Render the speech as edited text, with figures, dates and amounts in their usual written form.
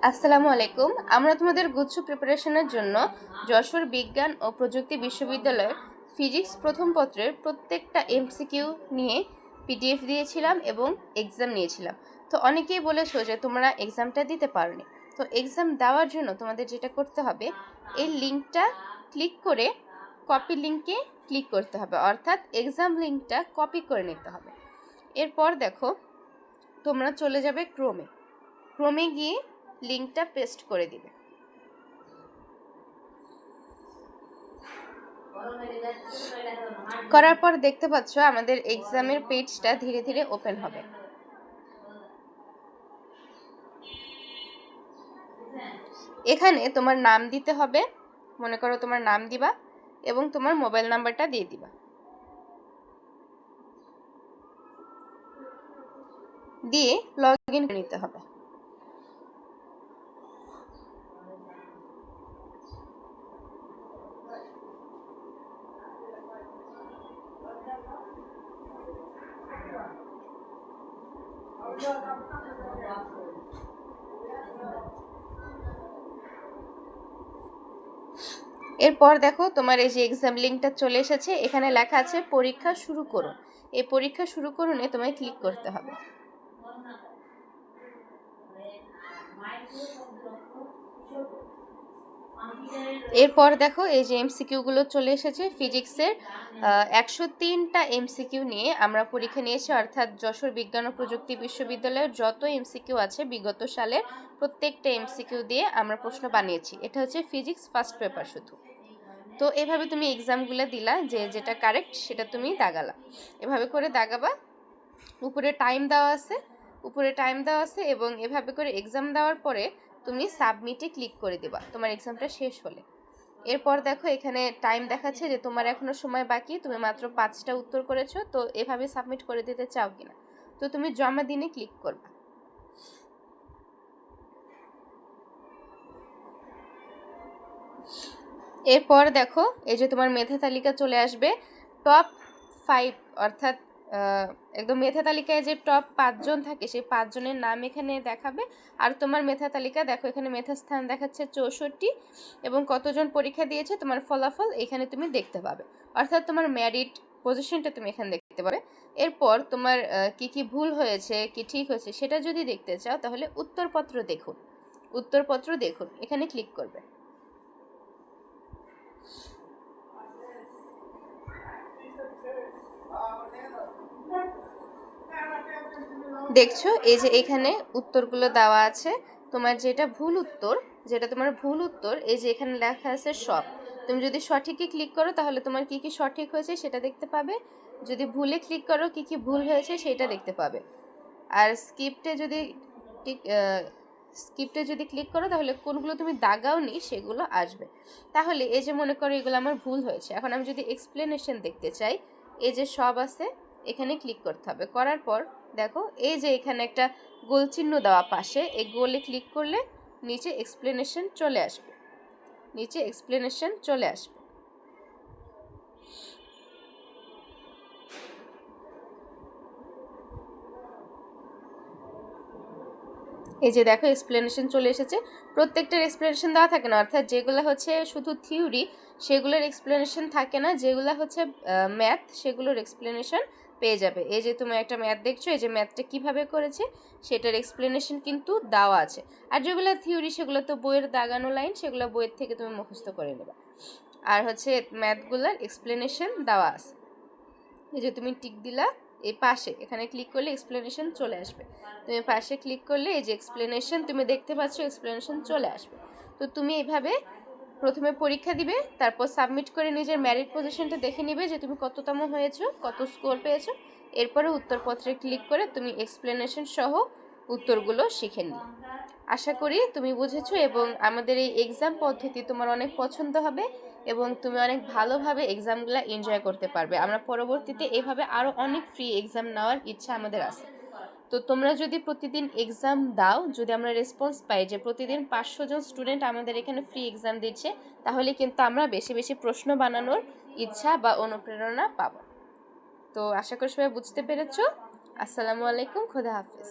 আসসালামু আলাইকুম। আমরা তোমাদের গুচ্ছ প্রিপারেশনের জন্য যশোর বিজ্ঞান ও প্রযুক্তি বিশ্ববিদ্যালয়ের ফিজিক্স প্রথম পত্রের প্রত্যেকটা এমসিকিউ নিয়ে পিডিএফ দিয়েছিলাম এবং এক্সাম নিয়েছিলাম। তো অনেকেই বলেছো যে তোমরা এক্সামটা দিতে পারোনি। তো এক্সাম দেওয়ার জন্য তোমাদের যেটা করতে হবে, এই লিঙ্কটা ক্লিক করে কপি লিঙ্কে ক্লিক করতে হবে, অর্থাৎ এক্সাম লিঙ্কটা কপি করে নিতে হবে। এরপর দেখো, তোমরা চলে যাবে ক্রোমে গিয়ে লিঙ্কটা পেস্ট করে দিবে। করার পর দেখতে পাচ্ছ আমাদের এক্সামের পেজটা ধীরে ধীরে ওপেন হবে। এখানে তোমার নাম দিতে হবে, মনে করো তোমার নাম দিবা এবং তোমার মোবাইল নাম্বারটা দিয়ে দিবা। দিয়ে লগ ইন করে নিতে হবে। এরপর দেখো তোমার এই যে এক্সাম লিঙ্কটা চলে এসেছে, এখানে লেখা আছে পরীক্ষা শুরু করুন। এই পরীক্ষা শুরু করুনে তোমায় ক্লিক করতে হবে। এরপর দেখো এই যে এমসিকিউগুলো চলে এসেছে। ফিজিক্সের 103টা এমসিকিউ নিয়ে আমরা পরীক্ষা নিয়েছি, অর্থাৎ যশোর বিজ্ঞান ও প্রযুক্তি বিশ্ববিদ্যালয়ের যত এমসিকিউ আছে বিগত সালের প্রত্যেকটা এমসিকিউ দিয়ে আমরা প্রশ্ন বানিয়েছি। এটা হচ্ছে ফিজিক্স ফার্স্ট পেপার শুধু। তো এভাবে তুমি এক্সামগুলো দিলা, যে যেটা কারেক্ট সেটা তুমি দাগালা। এভাবে করে দাগাবা। উপরে টাইম দেওয়া আছে এবং এভাবে করে এক্সাম দেওয়ার পরে তুমি সাবমিটে ক্লিক করে দেবা তোমার এক্সামটা শেষ হলে। এরপর দেখো এখানে টাইম দেখাচ্ছে যে তোমার এখনো সময় বাকি, তুমি মাত্র 5টা উত্তর করেছো। তো এভাবে সাবমিট করে দিতে চাও কিনা, তো তুমি জমা দিনে ক্লিক করবা। এরপর দেখো এই যে তোমার মেধা তালিকা চলে আসবে। টপ 5, অর্থাৎ একদম মেধা তালিকায় যে টপ 5জন থাকে সেই 5জনের নাম এখানে দেখাবে। আর তোমার মেধা তালিকা দেখো, এখানে মেধা স্থান দেখাচ্ছে 64 এবং কতজন পরীক্ষা দিয়েছে তোমার ফলাফল এখানে তুমি দেখতে পাবে, অর্থাৎ তোমার মেরিট পজিশনটা তুমি এখানে দেখতে পাবে। এরপর তোমার কি কি ভুল হয়েছে কি ঠিক হয়েছে সেটা যদি দেখতে চাও তাহলে উত্তরপত্র দেখুন এখানে ক্লিক করবে। দেখছো এই যে এখানে উত্তরগুলো দেওয়া আছে। তোমার যেটা তোমার ভুল উত্তর এই যে এখানে লেখা আছে সব। তুমি যদি সঠিকে ক্লিক করো তাহলে তোমার কি কি সঠিক হয়েছে সেটা দেখতে পাবে, যদি ভুলে ক্লিক করো কি কি ভুল হয়েছে সেটা দেখতে পাবে। আর স্কিপটে যদি ক্লিক করো তাহলে কোনগুলো তুমি দাগাওনি সেগুলো আসবে। তাহলে এই যে মনে করো এগুলো আমার ভুল হয়েছে, এখন আমি যদি এক্সপ্লেনেশন দেখতে চাই, এই যে সব আছে এখানে ক্লিক করতে হবে। করার পর দেখো এই যে এখানে একটা গোল চিহ্ন দেওয়া পাশে, এই গোলে ক্লিক করলে নিচে এক্সপ্লেনেশন চলে আসবে। এই যে দেখো এক্সপ্লেনেশন চলে এসেছে। প্রত্যেকটার এক্সপ্লেনেশন দেওয়া থাকে না, অর্থাৎ যেগুলো হচ্ছে শুধু থিওরি সেগুলোর এক্সপ্লেনেশন থাকে না, যেগুলো হচ্ছে ম্যাথ সেগুলোর এক্সপ্লেনেশন পেয়ে যাবে। এই যে তুমি একটা ম্যাথ দেখছো, এই যে ম্যাথটা কিভাবে করেছে সেটার এক্সপ্লেনেশন কিন্তু দেওয়া আছে। আর যেগুলো থিওরি সেগুলো তো বইয়ের দাগানো লাইন, সেগুলো বইয়ের থেকে তুমি মুখস্থ করে নেবে। আর হচ্ছে ম্যাথগুলোর এক্সপ্লেনেশন দেওয়া আছে। এই যে তুমি টিক দিলা, এই পাশে এখানে ক্লিক করলে এক্সপ্লেনেশন চলে আসবে। তুমি পাশে ক্লিক করলে এই যে এক্সপ্লেনেশন তুমি দেখতে পাচ্ছ, এক্সপ্লেনেশন চলে আসবে। তো তুমি এইভাবে প্রথমে পরীক্ষা দিবে, তারপর সাবমিট করে নিজের মেরিট পজিশনটা দেখে নিবে যে তুমি কততম হয়েছো, কত স্কোর পেয়েছো। এরপরে উত্তরপত্রে ক্লিক করে তুমি এক্সপ্লেনেশন সহ উত্তরগুলো শিখে নিবে। আশা করি তুমি বুঝেছো এবং আমাদের এই এক্সাম পদ্ধতি তোমার অনেক পছন্দ হবে এবং তুমি অনেক ভালোভাবে এক্সামগুলো এনজয় করতে পারবে। আমরা পরবর্তীতে এইভাবে আরও অনেক ফ্রি এক্সাম নেওয়ার ইচ্ছা আমাদের আছে। তো তোমরা যদি প্রতিদিন এক্সাম দাও, যদি আমরা রেসপন্স পাই যে প্রতিদিন 500 জন স্টুডেন্ট আমাদের এখানে ফ্রি এক্সাম দিচ্ছে, তাহলে কিন্তু আমরা বেশি বেশি প্রশ্ন বানানোর ইচ্ছা বা অনুপ্রেরণা পাবো। তো আশা করি সবাই বুঝতে পেরেছো। আসসালামু আলাইকুম, খোদা হাফিজ।